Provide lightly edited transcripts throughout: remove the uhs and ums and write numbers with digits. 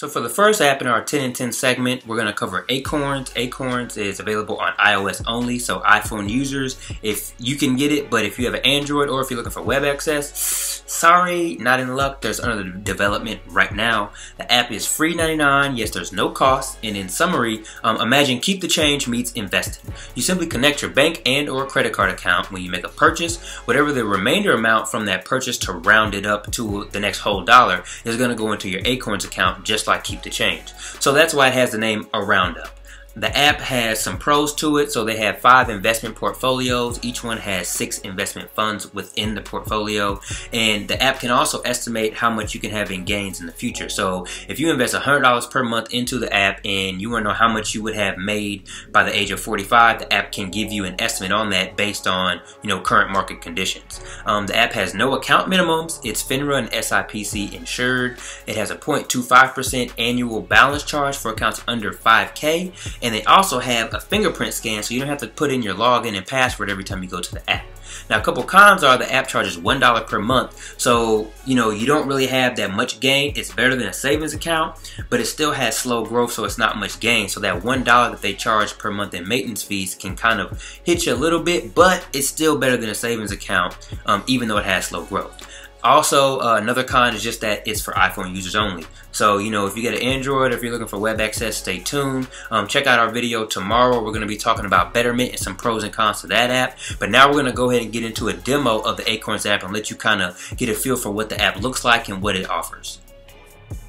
So for the first app in our 10 and 10 segment, we're going to cover Acorns. Acorns is available on iOS only, so iPhone users, if you can get it, but if you have an Android or if you're looking for web access, sorry, not in luck. There's under development right now. The app is free 99. Yes, there's no cost. And in summary, imagine keep the change meets investing. You simply connect your bank and or credit card account when you make a purchase. Whatever the remainder amount from that purchase, to round it up to the next whole dollar, is going to go into your Acorns account, just like keep the change. So that's why it has the name a roundup. The app has some pros to it. So they have 5 investment portfolios. Each one has 6 investment funds within the portfolio. And the app can also estimate how much you can have in gains in the future. So if you invest $100 per month into the app and you want to know how much you would have made by the age of 45, the app can give you an estimate on that based on, current market conditions. The app has no account minimums. It's FINRA and SIPC insured. It has a 0.25% annual balance charge for accounts under 5K. And they also have a fingerprint scan, so you don't have to put in your login and password every time you go to the app. Now, a couple cons are the app charges $1 per month, so you don't really have that much gain. It's better than a savings account, but it still has slow growth, so it's not much gain. So that $1 that they charge per month in maintenance fees can kind of hit you a little bit, but it's still better than a savings account, even though it has slow growth. Also, another con is just that it's for iPhone users only. So, if you get an Android, if you're looking for web access, stay tuned. Check out our video tomorrow. We're going to be talking about Betterment and some pros and cons to that app. But now we're going to go ahead and get into a demo of the Acorns app and let you kind of get a feel for what the app looks like and what it offers.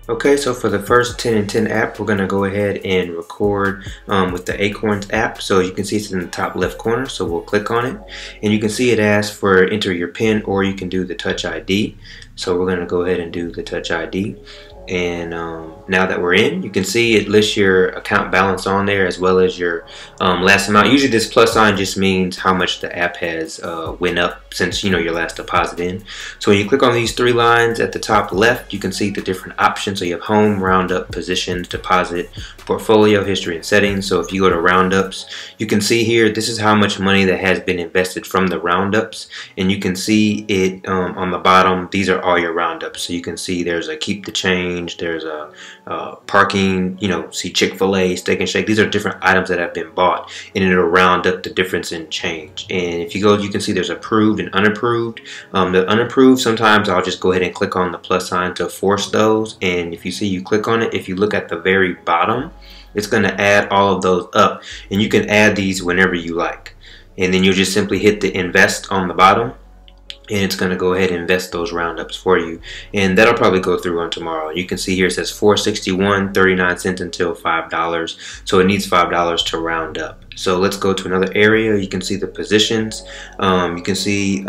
Okay, so for the first 10 and 10 app, we're going to go ahead and record with the Acorns app. So you can see it's in the top left corner, so we'll click on it. And you can see it asks for enter your PIN, or you can do the Touch ID. So we're going to go ahead and do the Touch ID. And now that we're in, you can see it lists your account balance on there as well as your last amount. Usually this plus sign just means how much the app has went up since your last deposit in. So when you click on these 3 lines at the top left, you can see the different options. So you have home, roundup, positions, deposit, portfolio, history, and settings. So if you go to roundups, you can see here this is how much money that has been invested from the roundups, and you can see it on the bottom. These are all your roundups. So you can see there's a keep the change, there's a parking, see Chick-fil-A, Steak and Shake. These are different items that have been bought, and it'll round up the difference in change. And if you go, you can see there's approved and unapproved. The unapproved, sometimes I'll just go ahead and click on the plus sign to force those. And if you see, you click on it, if you look at the very bottom, it's going to add all of those up, and you can add these whenever you like. And then you'll just simply hit the invest on the bottom, and it's going to go ahead and invest those roundups for you. And that'll probably go through on tomorrow. You can see here it says $4.61.39 until $5. So it needs $5 to round up. So let's go to another area. You can see the positions. You can see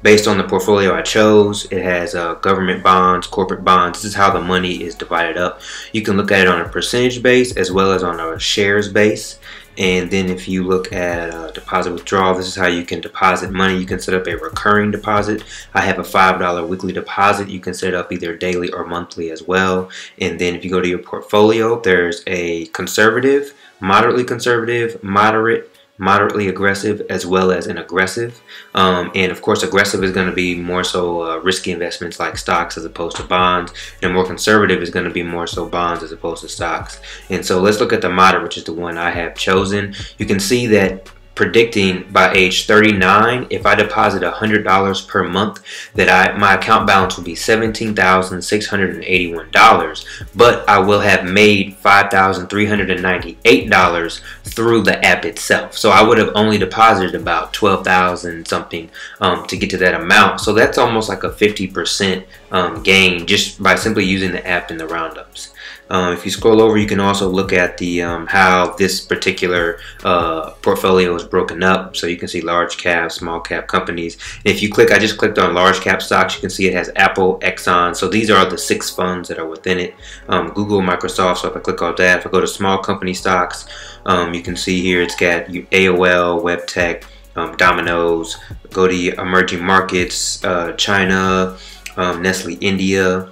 based on the portfolio I chose, it has government bonds, corporate bonds. This is how the money is divided up. You can look at it on a percentage base as well as on a shares base. And then if you look at deposit withdrawal, this is how you can deposit money. You can set up a recurring deposit. I have a $5 weekly deposit. You can set up either daily or monthly as well. And then if you go to your portfolio, there's a conservative, moderately conservative, moderately aggressive, as well as an aggressive. And of course, aggressive is going to be more so risky investments like stocks as opposed to bonds, and more conservative is going to be more so bonds as opposed to stocks. And so let's look at the moderate, which is the one I have chosen. You can see that predicting by age 39, if I deposit $100 per month, that my account balance will be $17,681, but I will have made $5,398 through the app itself. So I would have only deposited about 12,000 something to get to that amount. So that's almost like a 50% gain just by simply using the app in the roundups. If you scroll over, you can also look at the how this particular portfolio is broken up. So you can see large cap, small cap companies. And if you click, I just clicked on large cap stocks. You can see it has Apple, Exxon. So these are the 6 funds that are within it. Google, Microsoft. So if I click on that, if I go to small company stocks, you can see here it's got AOL, WebTech, Domino's. Go to emerging markets, China, Nestle India.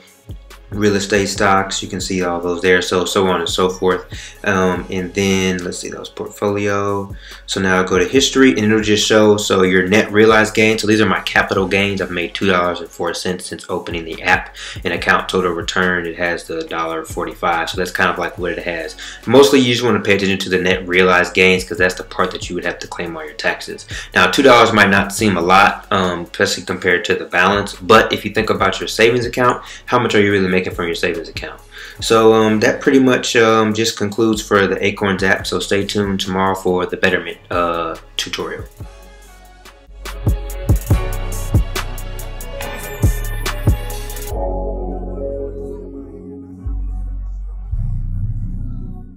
real estate stocks, you can see all those there, so on and so forth. And then let's see, that was portfolio. So now I'll go to history, and it'll just show your net realized gains. So these are my capital gains. I've made $2.04 since opening the app. And account total return, it has the $1.45, so that's kind of like what it has. Mostly you just want to pay attention to the net realized gains, because that's the part that you would have to claim all your taxes. Now $2 might not seem a lot, especially compared to the balance, but if you think about your savings account, how much are you really making from your savings account? So that pretty much just concludes for the Acorns app. So stay tuned tomorrow for the Betterment tutorial.